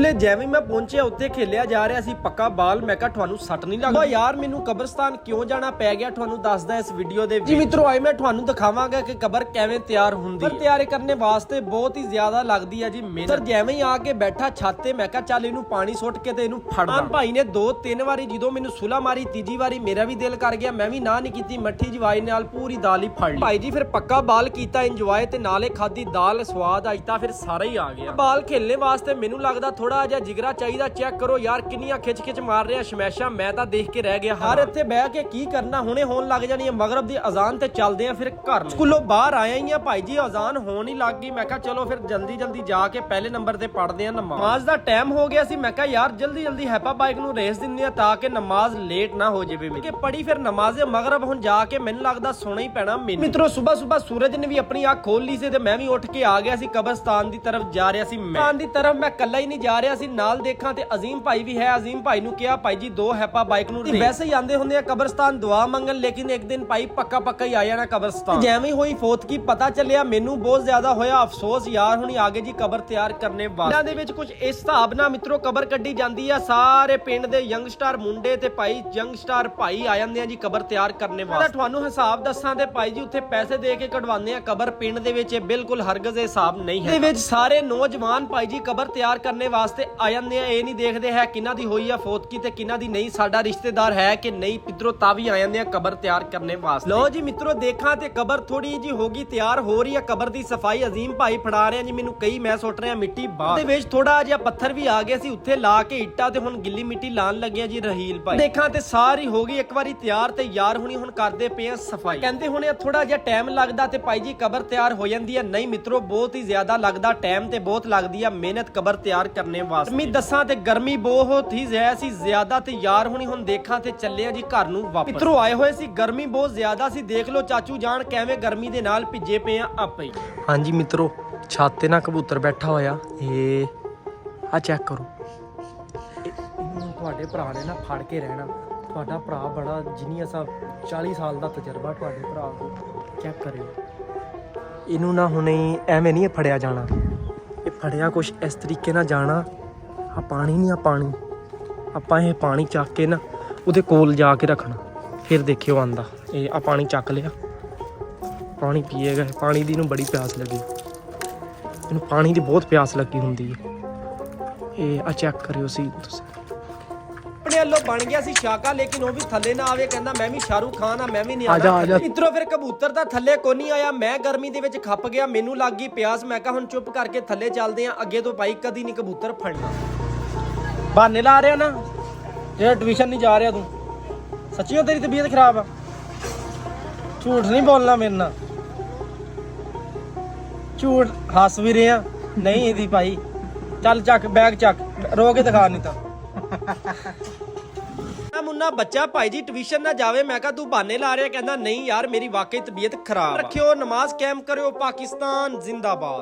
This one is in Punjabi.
ਸਕੂਲੇ ਜਿਵੇਂ ਮੈਂ ਪਹੁੰਚਿਆ ਉੱਥੇ ਖੇਲਿਆ ਜਾ ਰਿਹਾ ਸੀ ਪੱਕਾ ਬਾਲ। ਮੈਂ ਕਿਹਾ ਤੁਹਾਨੂੰ ਸੱਟ ਨਹੀਂ ਲੱਗਦਾ ਯਾਰ, ਮੈਨੂੰ ਕਬਰਸਤਾਨ ਕਿਉਂ ਜਾਣਾ ਪੈ ਗਿਆ ਤੁਹਾਨੂੰ ਦੱਸਦਾ ਇਸ ਵੀਡੀਓ ਦੇ ਵਿੱਚ। ਜੀ ਮਿੱਤਰੋ ਆਏ ਮੈਂ ਤੁਹਾਨੂੰ ਦਿਖਾਵਾਂਗਾ ਕਿ ਕਬਰ ਕਿਵੇਂ ਤਿਆਰ ਹੁੰਦੀ ਹੈ। ਪਰ ਤਿਆਰ ਕਰਨੇ ਵਾਸਤੇ ਬਹੁਤ ਹੀ ਜ਼ਿਆਦਾ ਲੱਗਦੀ ਹੈ ਜੀ ਮਿਹਨਤ। ਸਰ ਜਿਵੇਂ ਹੀ ਆ ਕੇ ਬੈਠਾ ਛੱਤ ਤੇ, ਮੈਂ ਕਿਹਾ ਚੱਲ ਇਹਨੂੰ ਪਾਣੀ ਸੁੱਟ ਕੇ ਤੇ ਇਹਨੂੰ ਫੜਦਾ। ਭਾਈ ਨੇ 2-3 ਵਾਰੀ ਜਦੋਂ ਮੈਨੂੰ ਸੁਲਾ ਮਾਰੀ, ਤੀਜੀ ਵਾਰੀ ਮੇਰਾ ਵੀ ਦਿਲ ਕਰ ਗਿਆ, ਮੈਂ ਵੀ ਨਾ ਨਹੀਂ ਕੀਤੀ, ਮੱਠੀ ਜਵਾਈ ਨਾਲ ਪੂਰੀ ਦਾਲ ਹੀ ਫੜ ਲਈ। ਭਾਈ ਜੀ ਫਿਰ ਪੱਕਾ ਬਾਲ ਕੀਤਾ ਇੰਜੋਏ ਤੇ ਨਾਲੇ ਖਾਦੀ ਦਾਲ, ਸਵਾਦ ਆਈ ਤਾਂ ਫਿਰ ਸਾਰਾ ਹੀ ਆ ਗਿਆ। ਬਾਲ ਖੇਲਣੇ ਵਾਸਤੇ ਮੈਨੂੰ ਲੱਗਦਾ ਥੋੜਾ ਜਿਹਾ ਜਿਗਰਾ ਚਾਹੀਦਾ। ਚੈੱਕ ਕਰੋ ਯਾਰ ਕਿੰਨੀਆਂ ਖਿੱਚ ਮਾਰ ਰਿਹਾ ਸ਼ਮੈਸ਼ਾ, ਮੈਂ ਤਾਂ ਦੇਖ ਕੇ ਰਹਿ ਗਿਆ। ਹਰ ਇੱਥੇ ਬਹਿ ਕੇ ਕੀ ਕਰਨਾ, ਹੁਣੇ ਹੋਣ ਲੱਗ ਜਾਣੀ ਹੈ ਮਗਰਬ ਦੀ ਅਜ਼ਾਨ ਤੇ ਚੱਲਦੇ ਆ ਫਿਰ ਘਰ। ਸਕੂਲੋਂ ਬਾਹਰ ਆਇਆ ਹੀ ਆ ਭਾਈ ਜੀ, ਅਜ਼ਾਨ ਹੋਣ ਹੀ ਲੱਗ ਗਈ। ਮੈਂ ਕਿਹਾ ਚਲੋ ਫਿਰ ਜਲਦੀ ਜਾ ਕੇ ਪਹਿਲੇ ਨੰਬਰ ਤੇ ਪੜਦੇ ਆ ਨਮਾਜ਼ ਦਾ ਟਾਈਮ ਹੋ ਗਿਆ ਸੀ। ਮੈਂ ਕਿਹਾ ਯਾਰ ਜਲਦੀ ਹੈਪਾ ਬਾਈਕ ਨੂੰ ਰੇਸ ਦਿੰਦੇ ਆ ਤਾਂ ਕਿ ਨਮਾਜ਼ ਲੇਟ ਨਾ ਹੋ ਜਾਵੇ। ਕਿ ਪੜੀ ਫਿਰ ਨਮਾਜ਼ੇ ਮਗਰਬ ਹੁਣ ਜਾ ਕੇ ਮੈਨੂੰ ਲੱਗਦਾ ਸੋਣਾ ਹੀ ਪੈਣਾ ਮੈਨੂੰ। ਮਿੱਤਰੋ ਸੁਬਹ ਸੂਰਜ ਨੇ ਵੀ ਆਪਣੀ ਅੱਖ ਖੋਲ ਲਈ ਸੀ ਤੇ ਮੈਂ ਵੀ ਉੱਠ ਕੇ ਆ ਗਿਆ ਸੀ ਕਬਰਸਤਾਨ ਦੀ ਤਰਫ ਜਾ ਰਿਹਾ ਸੀ। ਮੈਂ ਇਕੱਲਾ ਹੀ ਨਹੀਂ ਜਾ ਰਿਹਾ ਸੀ, ਨਾਲ ਦੇਖਾਂ ਤੇ ਅਜ਼ੀਮ ਭਾਈ ਵੀ ਹੈ। ਅਜ਼ੀਮ ਭਾਈ ਨੂੰ ਕਿਹਾ ਭਾਈ ਜੀ 2 ਹੈਪਾ ਬਾਈਕ ਨੂੰ। ਵੈਸੇ ਹੀ ਆਂਦੇ ਹੁੰਦੇ ਆ ਕਬਰਸਤਾਨ ਦੁਆ ਮੰਗਣ, ਲੇਕਿਨ ਇੱਕ ਦਿਨ ਭਾਈ ਪੱਕਾ ਹੀ ਆ ਜਾਣਾ ਕਬਰਸਤਾਨ। ਜਿਵੇਂ ਹੋਈ ਫੌਤਗੀ ਪਤਾ ਚੱਲਿਆ, ਮੈਨੂੰ ਬਹੁਤ ਜ਼ਿਆਦਾ ਹੋਇਆ ਅਫਸੋਸ ਯਾਰ। ਹੁਣੀ ਆਗੇ ਜੀ ਕਬਰ ਤਿਆਰ ਕਰਨੇ ਵਾਸਤੇ ਇਹਨਾਂ ਦੇ ਵਿੱਚ ਕੁਝ ਇਸ ਹਿਸਾਬ ਨਾਲ ਮਿੱਤਰੋ ਕਬਰ ਕੱਢੀ ਜਾਂਦੀ ਆ। ਸਾਰੇ ਪਿੰਡ ਦੇ ਯੰਗਸਟਰ ਮੁੰਡੇ ਤੇ ਭਾਈ ਯੰਗਸਟਰ ਭਾਈ ਆ ਜਾਂਦੇ ਆ ਜੀ ਕਬਰ ਤਿਆਰ ਕਰਨੇ ਵਾਸਤੇ। ਤੁਹਾਨੂੰ ਹਿਸਾਬ ਦੱਸਾਂ ਤੇ ਭਾਈ ਜੀ ਉੱਥੇ ਪੈਸੇ ਦੇ ਕੇ ਕਢਵਾਉਂਦੇ ਆ ਕਬਰ। ਪਿੰਡ ਦੇ ਵਿੱਚ ਬਿਲਕੁਲ ਹਰਗਜ਼ ਹਿਸਾਬ ਨਹੀਂ ਹੈ। ਇਹਦੇ ਵਿੱਚ ਸਾਰੇ ਨੌਜਵਾਨ ਭਾਈ ਜੀ ਕਬਰ ਤਿਆਰ ਕਰਨੇ ਵਾਸਤੇ ਆ ਜਾਂਦੇ ਆ। ਇਹ ਨਹੀਂ ਦੇਖਦੇ ਹੈ ਕਿਹਨਾਂ ਦੀ ਹੋਈ ਆ ਫੌਤਗੀ ਤੇ ਕਿਹਨਾਂ ਦੀ ਨਹੀਂ, ਸਾਡਾ ਰਿਸ਼ਤੇਦਾਰ ਹੈ ਕਿ ਨਹੀਂ। ਪਿੱਧਰੋਂ ਤਾਂ ਵੀ ਆ ਜਾਂਦੇ ਆ ਕਬਰ ਤਿਆਰ ਕਰਨੇ ਵਾਸਤੇ। ਲੋ ਜੀ ਮਿੱਤਰੋ ਦੇਖਾਂ ਤੇ ਕਬਰ ਥੋੜੀ ਜੀ ਹੋ ਗਈ ਤਿਆਰ, ਹੋ ਰਹੀ ਆ ਕਬਰ ਦੀ ਸਫਾਈ। ਅਜ਼ੀਮ ਭਾਈ ਫੜਾ ਰਹੇ ਜੀ ਮੈਨੂੰ ਕਈ, ਮੈਂ ਸੁੱਟ ਰਿਹਾ ਮਿੱਟੀ ਬਾਹਰ। ਦੇ ਵਿੱਚ ਥੋੜਾ ਜਿਹਾ ਪੱਥਰ ਵੀ ਆ ਗਏ ਸੀ, ਉੱਥੇ ਲਾ ਕੇ ਇੱਟਾਂ ਤੇ ਹੁਣ ਗਿੱਲੀ ਮਿੱਟੀ ਲਾਣ ਲੱਗਿਆ ਜੀ ਰਹੀਲ ਭਾਈ। ਦੇਖਾਂ ਤੇ ਸਾਰੀ ਹੋ ਗਈ ਇੱਕ ਵਾਰੀ ਤਿਆਰ ਤੇ ਯਾਰ ਹੁਣੀ ਹੁਣ ਕਰਦੇ ਪਏ ਆ ਸਫਾਈ। ਕਹਿੰਦੇ ਹੁਣੇ ਥੋੜਾ ਜਿਹਾ ਟਾਈਮ ਲੱਗਦਾ ਤੇ ਭਾਈ ਜੀ ਕਬਰ ਤਿਆਰ ਹੋ ਜਾਂਦੀ ਹੈ। ਨਹੀਂ ਮਿੱਤਰੋ ਬਹੁਤ ਹੀ ਜ਼ਿਆਦਾ ਲੱਗਦਾ ਟਾਈਮ ਤੇ ਬਹੁਤ ਲੱਗਦੀ ਆ ਮਿਹਨਤ ਕਬਰ ਤਿਆਰ ਕਰਨੇ ਵਾਸਤੇ। ਮੈਂ ਦੱਸਾਂ ਤੇ ਗਰਮੀ ਬਹੁਤ ਹੀ ਜ਼ਿਆਦਾ ਤੇ ਯਾਰ ਹੁਣ ਦੇਖਾਂ ਤੇ ਚੱਲੇ ਆ ਜੀ ਘਰ ਨੂੰ ਵਾਪਸ। ਮਿੱਤਰੋ ਆਏ ਹੋਏ ਸੀ, ਗਰਮੀ ਬਹੁਤ ਜ਼ਿਆਦਾ ਸੀ। ਦੇਖ ਲਓ ਚਾਚੂ ਜਾਣ ਕਿਵੇਂ ਗਰਮੀ ਦੇ ਨਾਲ ਭਿੱਜੇ ਪਏ ਆ ਆਪੇ। ਹਾਂਜੀ ਮਿੱਤਰੋ ਛੱਤ ਤੇ ਨਾ ਕਬੂਤਰ ਬੈਠਾ ਹੋਇਆ, ਇਹ ਆ ਚੈੱਕ ਕਰੋ। ਤੁਹਾਡੇ ਭਰਾ ਨੇ ਨਾ ਫੜ ਕੇ ਰਹਿਣਾ। ਤੁਹਾਡਾ ਭਰਾ ਬੜਾ ਜੀਨੀਅਸ ਆ, 40 ਸਾਲ ਦਾ ਤਜਰਬਾ ਤੁਹਾਡੇ ਭਰਾ ਕੋਲ। ਚੈੱਕ ਕਰਿਓ ਇਹਨੂੰ ਨਾ ਹੁਣੇ ਐਵੇਂ ਨਹੀਂ ਫੜਿਆ ਜਾਣਾ, ਇਹ ਫੜਿਆ ਕੁਛ ਇਸ ਤਰੀਕੇ ਨਾਲ ਜਾਣਾ। ਆ ਪਾਣੀ ਨਹੀਂ, ਆ ਪਾਣੀ ਆਪਾਂ ਇਹ ਪਾਣੀ ਚੱਕ ਕੇ ਨਾ ਉਹਦੇ ਕੋਲ ਜਾ ਕੇ ਰੱਖਣਾ, ਫਿਰ ਦੇਖਿਓ ਆਂਦਾ। ਇਹ ਆ ਪਾਣੀ ਚੱਕ ਲਿਆ, ਪਾਣੀ ਪੀਏਗਾ। ਪਾਣੀ ਦੀ ਨੂੰ ਬੜੀ ਪਿਆਸ ਲੱਗੀ, ਇਹਨੂੰ ਪਾਣੀ ਦੀ ਬਹੁਤ ਪਿਆਸ ਲੱਗੀ ਹੁੰਦੀ ਹੈ। ਇਹ ਆ ਚੈੱਕ ਕਰਿਓ ਸੀ ਤੁਸੀਂ। ਆਪਣੇ ਵੱਲੋਂ ਬਣ ਗਿਆ ਸੀ ਸ਼ਾਕਾ, ਲੇਕਿਨ ਉਹ ਵੀ ਥੱਲੇ ਨਾ ਆਵੇ। ਕਹਿੰਦਾ ਮੈਂ ਵੀ ਸ਼ਾਹਰੁਖ ਖਾਨ ਆ, ਮੈਂ ਵੀ ਨਹੀਂ ਆਣਾ। ਇੱਧਰੋਂ ਫਿਰ ਕਬੂਤਰ ਤਾਂ ਥੱਲੇ ਕੋਈ ਨਹੀਂ ਆਇਆ। ਮੈਂ ਗਰਮੀ ਦੇ ਵਿੱਚ ਖੱਪ ਗਿਆ, ਮੈਨੂੰ ਲੱਗ ਗਈ ਪਿਆਸ। ਮੈਂ ਕਿਹਾ ਹੁਣ ਚੁੱਪ ਕਰਕੇ ਥੱਲੇ ਚੱਲਦੇ ਆ, ਅੱਗੇ ਤੋਂ ਭਾਈ ਕਦੀ ਨਹੀਂ ਕਬੂਤਰ ਫੜਨਾ। ਬਹਾਨੇ ਲਾ ਰਿਹਾ ਨਾ, ਜਿਹੜਾ ਟਿਊਸ਼ਨ ਨਹੀਂ ਜਾ ਰਿਹਾ ਤੂੰ। ਸੱਚੀ ਤੇਰੀ ਤਬੀਅਤ ਖਰਾਬ ਆ, ਝੂਠ ਨਹੀਂ ਬੋਲਣਾ ਮੇਰੇ ਨਾਲ। ਝੂਠ ਹੱਸ ਵੀ ਰਹੇ ਆ ਨਹੀਂ ਇਹਦੀ ਭਾਈ। ਚੱਲ ਚੱਕ ਬੈਗ ਚੱਕ, ਰੋ ਕੇ ਦਿਖਾ ਨਹੀਂ ਤਾਂ। ਮੁੰਨਾ ਬੱਚਾ ਭਾਈ ਜੀ ਟਿਊਸ਼ਨ ਨਾ ਜਾਵੇ। ਮੈਂ ਕਿਹਾ ਤੂੰ ਬਹਾਨੇ ਲਾ ਰਿਹਾ, ਕਹਿੰਦਾ ਨਹੀਂ ਯਾਰ ਮੇਰੀ ਵਾਕਈ ਤਬੀਅਤ ਖਰਾਬ। ਰੱਖਿਓ ਨਮਾਜ਼ ਕਾਇਮ ਕਰਿਓ, ਪਾਕਿਸਤਾਨ ਜ਼ਿੰਦਾਬਾਦ।